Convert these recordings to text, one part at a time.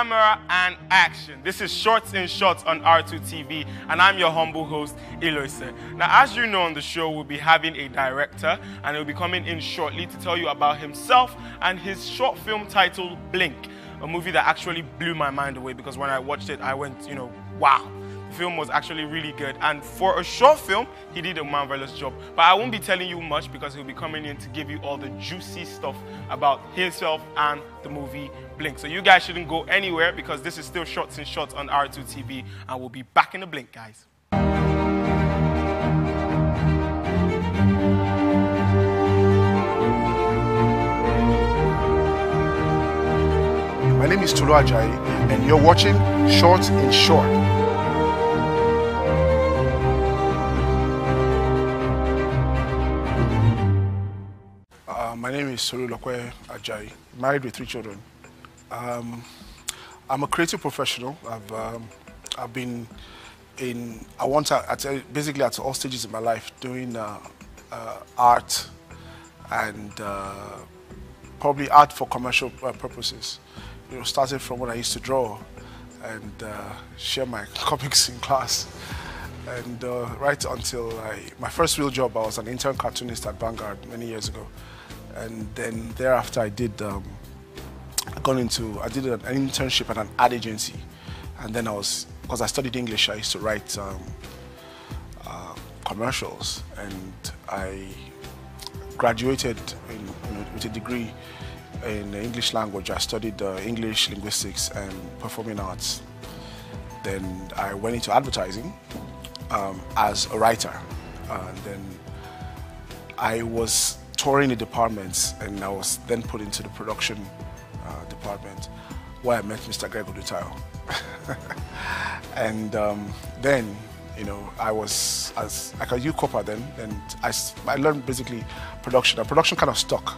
camera, and action. This is Shorts in Shots on R2TV, and I'm your humble host, Eloise. Now, as you know on the show, we'll be having a director, and he'll be coming in shortly to tell you about himself and his short film titled Blink, a movie that actually blew my mind away because when I watched it, I went, wow. The film was actually really good, and for a short film, he did a marvelous job. But I won't be telling you much because he'll be coming in to give you all the juicy stuff about himself and the movie Blink. So you guys shouldn't go anywhere because this is still Shorts in Shots on R2TV, and we'll be back in a blink, guys. My name is Tolu Ajayi, and you're watching Shorts in Short. My name is Tolu Ajayi, married with 3 children. I'm a creative professional. I've been basically at all stages of my life doing art and probably art for commercial purposes. Starting from when I used to draw and share my comics in class. And right until my first real job, I was an intern cartoonist at Vanguard many years ago. And then thereafter, I did an internship at an ad agency. And then because I studied English, I used to write commercials. And I graduated with a degree in the English language. I studied English, linguistics, and performing arts. Then I went into advertising as a writer. And then I was touring the departments, and I was then put into the production department, where I met Mr. Greg Odutayo. And then, I was like a U-Corper then, and I learned basically production. And production kind of stuck.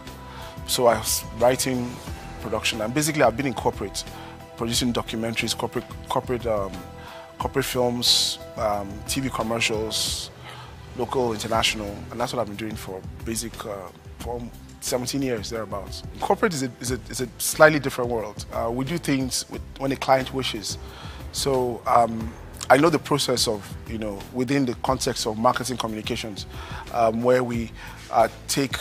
So I was writing production, and basically I've been in corporate, producing documentaries, corporate films, TV commercials, local, international, and that's what I've been doing for for 17 years, thereabouts. Corporate is a slightly different world. We do things when a client wishes. So I know the process of, within the context of marketing communications, where we take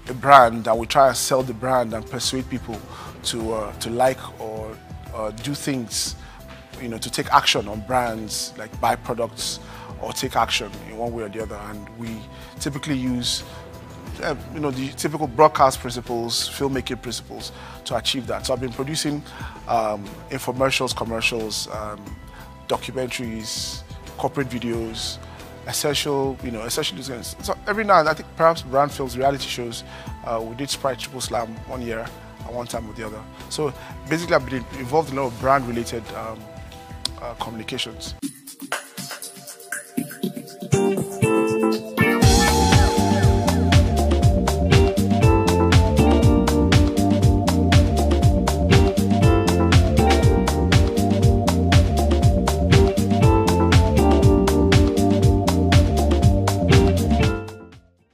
a brand and we try to sell the brand and persuade people to like or do things, to take action on brands, like buy products or take action in one way or the other. And we typically use the typical broadcast principles, filmmaking principles to achieve that. So I've been producing infomercials, commercials, documentaries, corporate videos, essentially things. So every now and then, I think perhaps brand films, reality shows. We did Sprite Triple Slam one year and one time with the other. So basically I've been involved in a lot of brand related communications.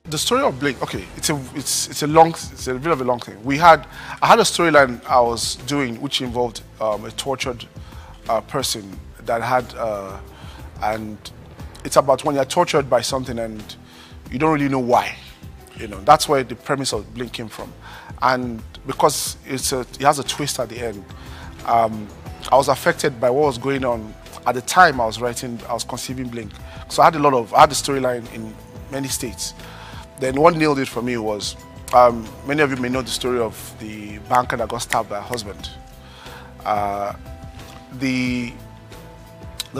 The story of Blink, okay, it's a bit of a long thing. I had a storyline I was doing which involved a tortured person that had, and it's about when you're tortured by something and you don't really know why. That's where the premise of Blink came from. And because it has a twist at the end, I was affected by what was going on at the time I was conceiving Blink. So I had the storyline in many states. Then what nailed it for me was, many of you may know the story of the banker that got stabbed by her husband. The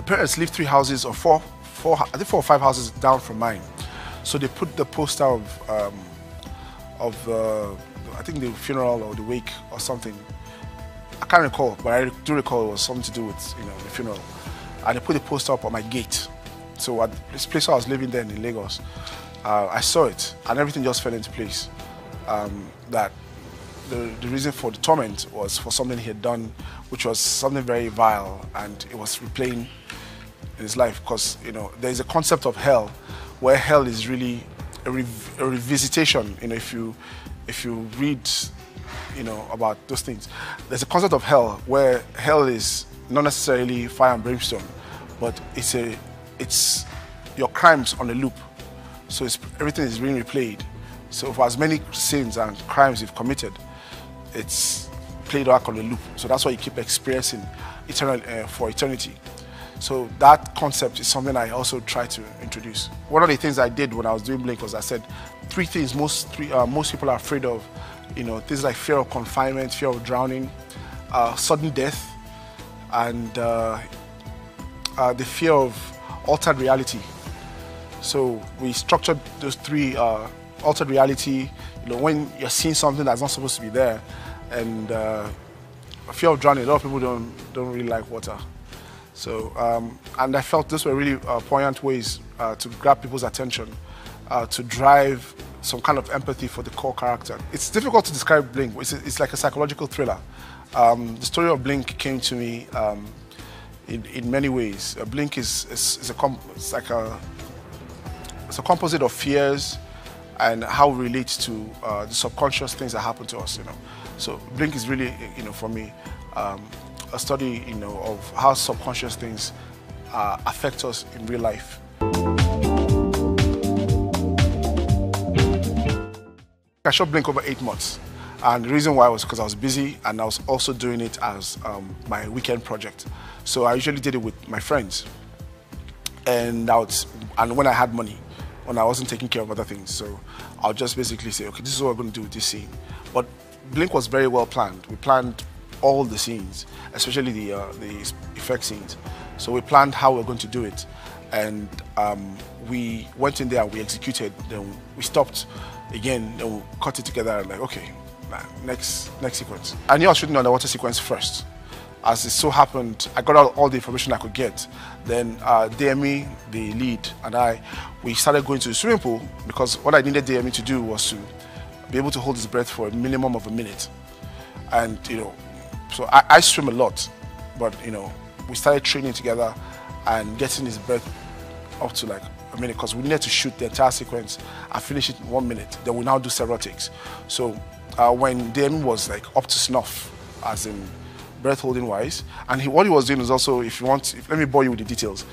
parents lived 3 houses or four or five houses down from mine. So they put the poster of I think the funeral or the wake or something. I can't recall, but I do recall it was something to do with the funeral. And they put the poster up on my gate. So at this place I was living then in Lagos, I saw it and everything just fell into place. That the reason for the torment was for something he had done, which was something very vile, and it was replaying in his life. Because there is a concept of hell, where hell is really a revisitation. If you read about those things. There's a concept of hell where hell is not necessarily fire and brimstone, but it's your crimes on a loop. So everything is being replayed. So for as many sins and crimes you've committed, it's played back on a loop. So that's why you keep experiencing for eternity. So that concept is something I also try to introduce. One of the things I did when I was doing Blink was I said three things most people are afraid of. Things like fear of confinement, fear of drowning, sudden death, and the fear of altered reality. So we structured those three: altered reality, when you're seeing something that's not supposed to be there, and fear of drowning. A lot of people don't really like water. So and I felt these were really poignant ways to grab people's attention, to drive some kind of empathy for the core character. It's difficult to describe Blink. It's like a psychological thriller. The story of Blink came to me in many ways. Blink is a composite of fears and how it relates to the subconscious things that happen to us. So Blink is really, for me, a study, of how subconscious things affect us in real life. I shot Blink over 8 months, and the reason why was because I was busy and I was also doing it as my weekend project. So I usually did it with my friends, and when I had money, when I wasn't taking care of other things. So I'll just basically say, okay, this is what we're going to do with this scene. But Blink was very well planned. We planned all the scenes, especially the effect scenes. So we planned how we're going to do it, and we went in there and we executed. Then we stopped again, then we cut it together and like, okay, next sequence. I knew I was shooting on the water sequence first. As it so happened, I got all the information I could get. Then DME, the lead, and we started going to the swimming pool because what I needed DME to do was to be able to hold his breath for a minimum of a minute. And so I swim a lot, but we started training together and getting his breath up to like a minute because we needed to shoot the entire sequence and finish it in 1 minute. Then we now do several takes. So when DME was like up to snuff, as in breath holding wise, and what he was doing was also, let me bore you with the details.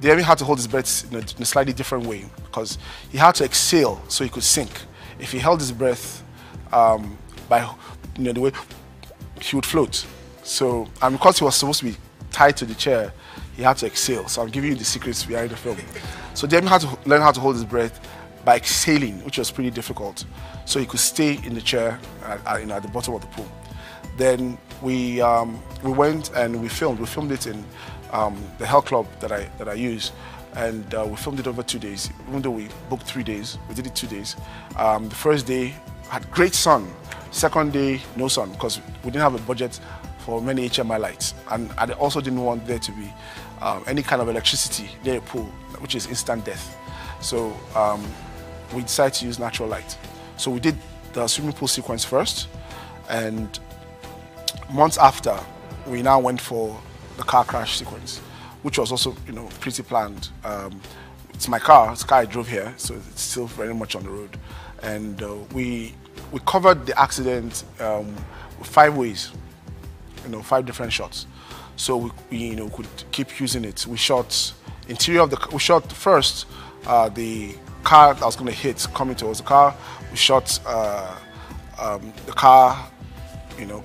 DME had to hold his breath in a slightly different way because he had to exhale so he could sink. If he held his breath by the way, he would float. So, and because he was supposed to be tied to the chair, he had to exhale. So I'm giving you the secrets behind the film. So DME had to learn how to hold his breath by exhaling, which was pretty difficult. So he could stay in the chair at the bottom of the pool. Then we went and we filmed. We filmed it in the health club that I use, and we filmed it over 2 days. Even though we booked 3 days, we did it 2 days. The first day had great sun. Second day, no sun, because we didn't have a budget for many HMI lights, and I also didn't want there to be any kind of electricity near a pool, which is instant death. So we decided to use natural light. So we did the swimming pool sequence first, and months after, we now went for the car crash sequence, which was also pretty planned. It's my car. It's the car I drove here, so it's still very much on the road, and we covered the accident with 5 ways, 5 different shots. So we could keep using it. We shot interior of we shot first the car that was going to hit coming towards the car. We shot the car,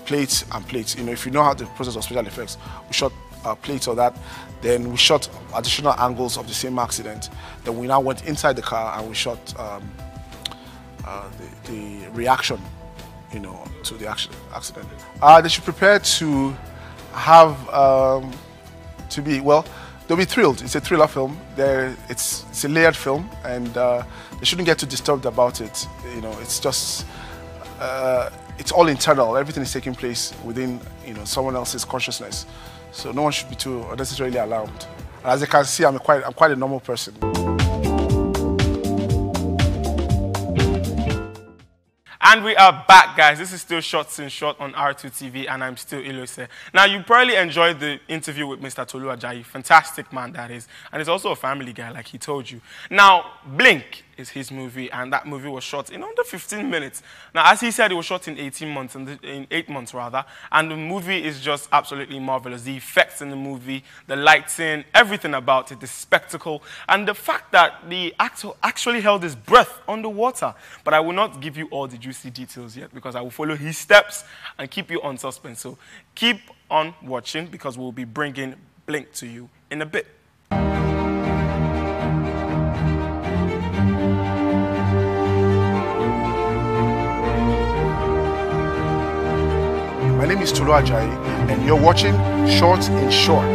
plates and plates. If you know how the process of special effects, we shot plates of that. Then we shot additional angles of the same accident. Then we now went inside the car and we shot the reaction, to the accident. They should prepare to have they'll be thrilled. It's a thriller film. It's a layered film, and they shouldn't get too disturbed about it. It's just it's all internal. Everything is taking place within someone else's consciousness, so no one should be too unnecessarily alarmed. And as you can see, I'm quite a normal person. And we are back, guys. This is still Shots in Short on R2TV, and I'm still Ilose. Now, you probably enjoyed the interview with Mr. Tolu Ajayi. Fantastic man, that is. And he's also a family guy, like he told you. Now, Blink is his movie, and that movie was shot in under 15 minutes. Now, as he said, it was shot in 18 months, in 8 months rather, and the movie is just absolutely marvelous. The effects in the movie, the lighting, everything about it, the spectacle, and the fact that the actor actually held his breath underwater. But I will not give you all the juicy details yet because I will follow his steps and keep you on suspense. So keep on watching because we'll be bringing Blink to you in a bit. My name is Tolu Ajayi, and you're watching Shorts in Short.